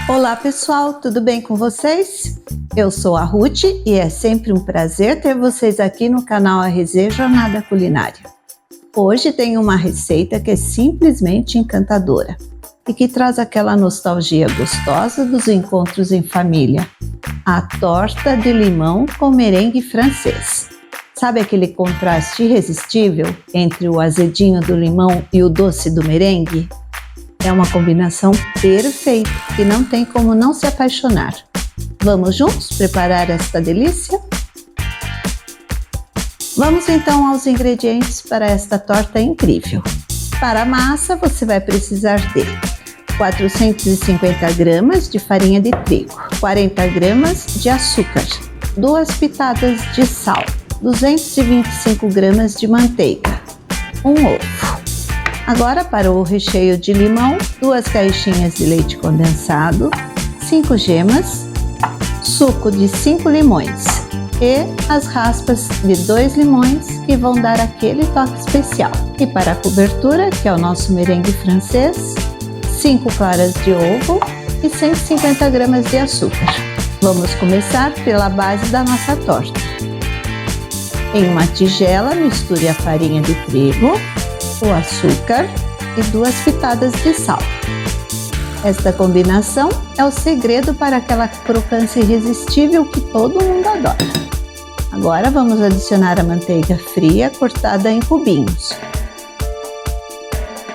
Olá pessoal, tudo bem com vocês? Eu sou a Ruth e é sempre um prazer ter vocês aqui no canal ARZ Jornada Culinária. Hoje tem uma receita que é simplesmente encantadora e que traz aquela nostalgia gostosa dos encontros em família. A torta de limão com merengue francês. Sabe aquele contraste irresistível entre o azedinho do limão e o doce do merengue? É uma combinação perfeita que não tem como não se apaixonar. Vamos juntos preparar esta delícia? Vamos então aos ingredientes para esta torta incrível. Para a massa você vai precisar de 450 gramas de farinha de trigo, 40 gramas de açúcar, 2 pitadas de sal, 225 gramas de manteiga, um ovo. Agora para o recheio de limão, 2 caixinhas de leite condensado, 5 gemas, suco de 5 limões e as raspas de 2 limões que vão dar aquele toque especial. E para a cobertura, que é o nosso merengue francês, 5 claras de ovo e 150 gramas de açúcar. Vamos começar pela base da nossa torta. Em uma tigela, misture a farinha de trigo, o açúcar e 2 pitadas de sal. Esta combinação é o segredo para aquela crocância irresistível que todo mundo adora. Agora vamos adicionar a manteiga fria cortada em cubinhos.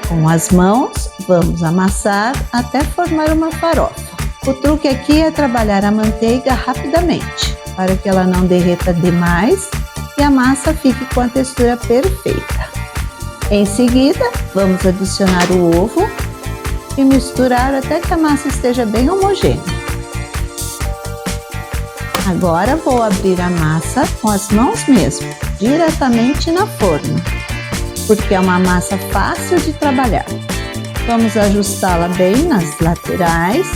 Com as mãos, vamos amassar até formar uma farofa. O truque aqui é trabalhar a manteiga rapidamente, para que ela não derreta demais e a massa fique com a textura perfeita. Em seguida, vamos adicionar o ovo e misturar até que a massa esteja bem homogênea. Agora vou abrir a massa com as mãos mesmo, diretamente na forma, porque é uma massa fácil de trabalhar. Vamos ajustá-la bem nas laterais,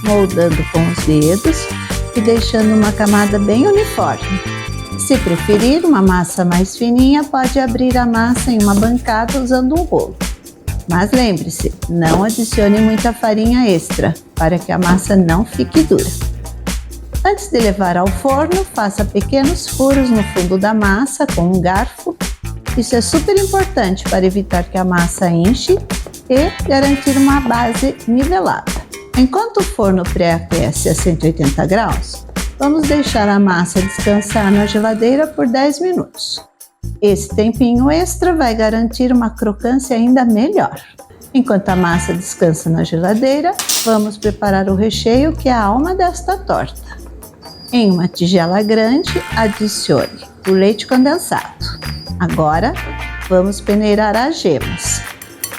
moldando com os dedos e deixando uma camada bem uniforme. Se preferir uma massa mais fininha, pode abrir a massa em uma bancada usando um rolo. Mas lembre-se, não adicione muita farinha extra, para que a massa não fique dura. Antes de levar ao forno, faça pequenos furos no fundo da massa com um garfo. Isso é super importante para evitar que a massa enche e garantir uma base nivelada. Enquanto o forno pré-aquece a 180 graus, vamos deixar a massa descansar na geladeira por 10 minutos. Esse tempinho extra vai garantir uma crocância ainda melhor. Enquanto a massa descansa na geladeira, vamos preparar o recheio, que é a alma desta torta. Em uma tigela grande, adicione o leite condensado. Agora, vamos peneirar as gemas,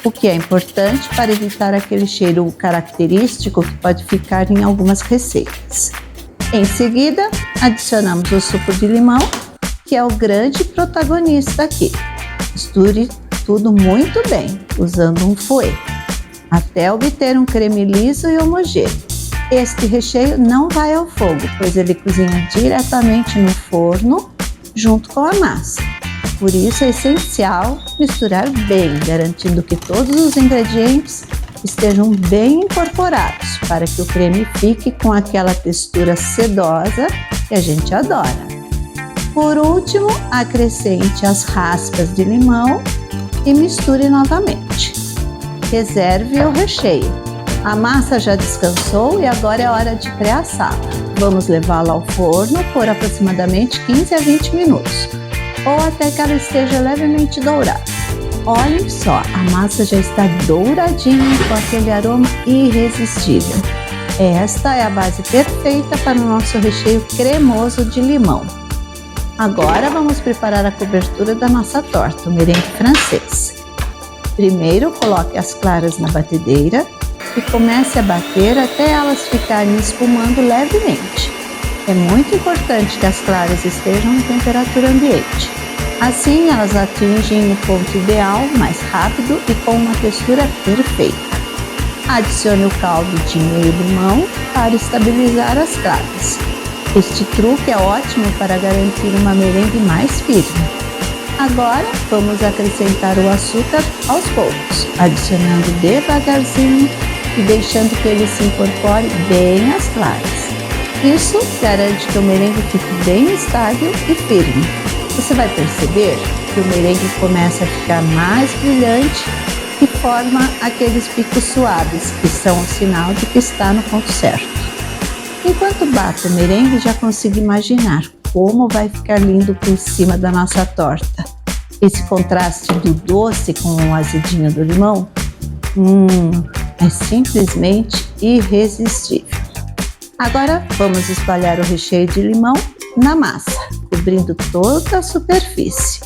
o que é importante para evitar aquele cheiro característico que pode ficar em algumas receitas. Em seguida, adicionamos o suco de limão, que é o grande protagonista aqui. Misture tudo muito bem, usando um fouet, até obter um creme liso e homogêneo. Este recheio não vai ao fogo, pois ele cozinha diretamente no forno, junto com a massa. Por isso é essencial misturar bem, garantindo que todos os ingredientes estejam bem incorporados, para que o creme fique com aquela textura sedosa que a gente adora. Por último, acrescente as raspas de limão e misture novamente. Reserve o recheio. A massa já descansou e agora é hora de pré-assá-la. Vamos levá-la ao forno por aproximadamente 15 a 20 minutos, ou até que ela esteja levemente dourada. Olhem só, a massa já está douradinha com aquele aroma irresistível. Esta é a base perfeita para o nosso recheio cremoso de limão. Agora vamos preparar a cobertura da nossa torta, o merengue francês. Primeiro, coloque as claras na batedeira e comece a bater até elas ficarem espumando levemente. É muito importante que as claras estejam em temperatura ambiente. Assim, elas atingem o ponto ideal mais rápido e com uma textura perfeita. Adicione o caldo de meio limão para estabilizar as claras. Este truque é ótimo para garantir uma merengue mais firme. Agora, vamos acrescentar o açúcar aos poucos, adicionando devagarzinho e deixando que ele se incorpore bem às claras. Isso garante que o merengue fique bem estável e firme. Você vai perceber que o merengue começa a ficar mais brilhante e forma aqueles picos suaves, que são o sinal de que está no ponto certo. Enquanto bato o merengue, já consigo imaginar como vai ficar lindo por cima da nossa torta. Esse contraste do doce com o azedinho do limão, é simplesmente irresistível. Agora vamos espalhar o recheio de limão na massa, cobrindo toda a superfície.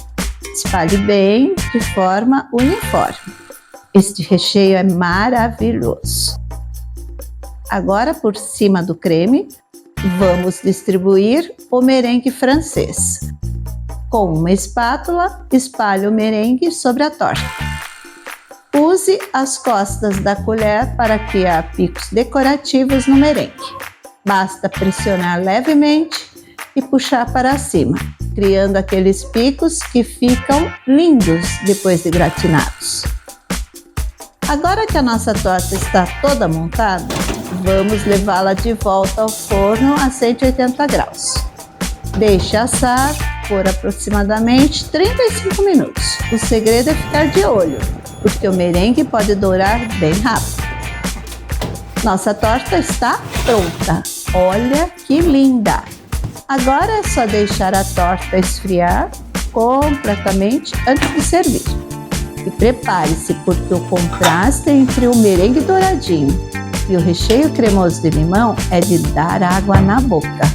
Espalhe bem de forma uniforme. Este recheio é maravilhoso. Agora, por cima do creme, vamos distribuir o merengue francês. Com uma espátula, espalhe o merengue sobre a torta. Use as costas da colher para criar picos decorativos no merengue. Basta pressionar levemente e puxar para cima, criando aqueles picos que ficam lindos depois de gratinados. Agora que a nossa torta está toda montada, vamos levá-la de volta ao forno a 180 graus. Deixe assar por aproximadamente 35 minutos. O segredo é ficar de olho, porque o merengue pode dourar bem rápido. Nossa torta está pronta. Olha que linda! Agora é só deixar a torta esfriar completamente antes de servir. E prepare-se, porque o contraste entre o merengue douradinho e o recheio cremoso de limão é de dar água na boca.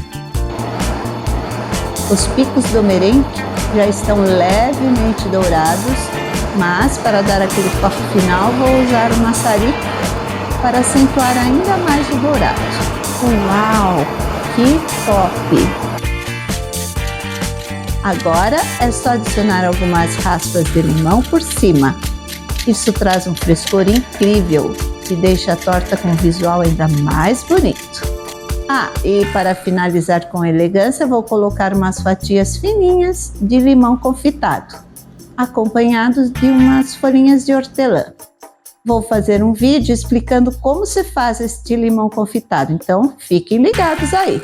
Os picos do merengue já estão levemente dourados, mas para dar aquele toque final vou usar o maçarico para acentuar ainda mais o dourado. Uau, que top! Agora é só adicionar algumas raspas de limão por cima. Isso traz um frescor incrível e deixa a torta com um visual ainda mais bonito. E para finalizar com elegância, vou colocar umas fatias fininhas de limão confitado, acompanhados de umas folhinhas de hortelã. Vou fazer um vídeo explicando como se faz este limão confitado, então fiquem ligados aí.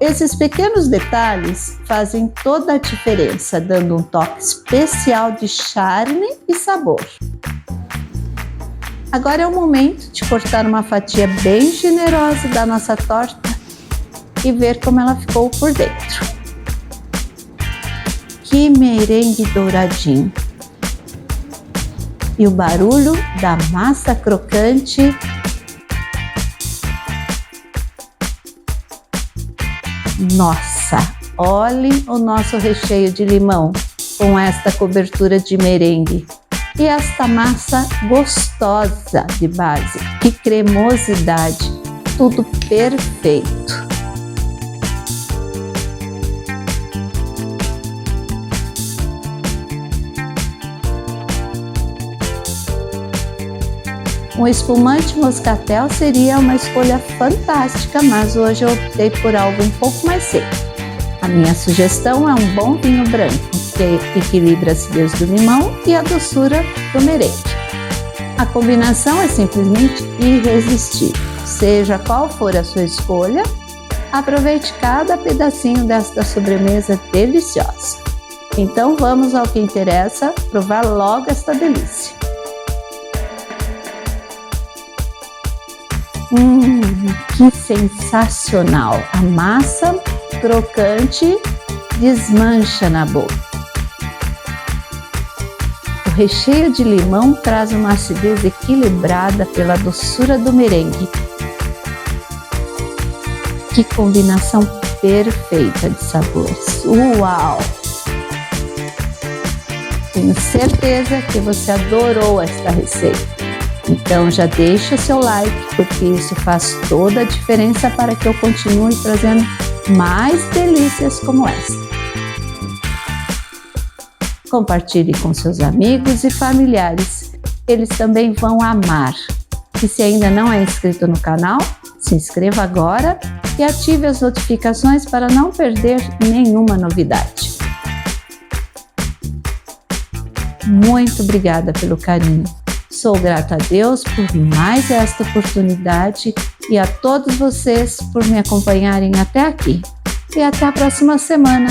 Esses pequenos detalhes fazem toda a diferença, dando um toque especial de charme e sabor. Agora é o momento de cortar uma fatia bem generosa da nossa torta e ver como ela ficou por dentro. Que merengue douradinho! E o barulho da massa crocante. Nossa, olhem o nosso recheio de limão com esta cobertura de merengue e esta massa gostosa de base. Que cremosidade, tudo perfeito. Um espumante moscatel seria uma escolha fantástica, mas hoje eu optei por algo um pouco mais seco. A minha sugestão é um bom vinho branco, que equilibra a acidez do limão e a doçura do merengue. A combinação é simplesmente irresistível. Seja qual for a sua escolha, aproveite cada pedacinho desta sobremesa deliciosa. Então vamos ao que interessa, provar logo esta delícia. Que sensacional! A massa crocante desmancha na boca. O recheio de limão traz uma acidez equilibrada pela doçura do merengue. Que combinação perfeita de sabores! Uau! Tenho certeza que você adorou esta receita. Então já deixa seu like, porque isso faz toda a diferença para que eu continue trazendo mais delícias como esta. Compartilhe com seus amigos e familiares, eles também vão amar. E se ainda não é inscrito no canal, se inscreva agora e ative as notificações para não perder nenhuma novidade. Muito obrigada pelo carinho. Sou grata a Deus por mais esta oportunidade e a todos vocês por me acompanharem até aqui. E até a próxima semana.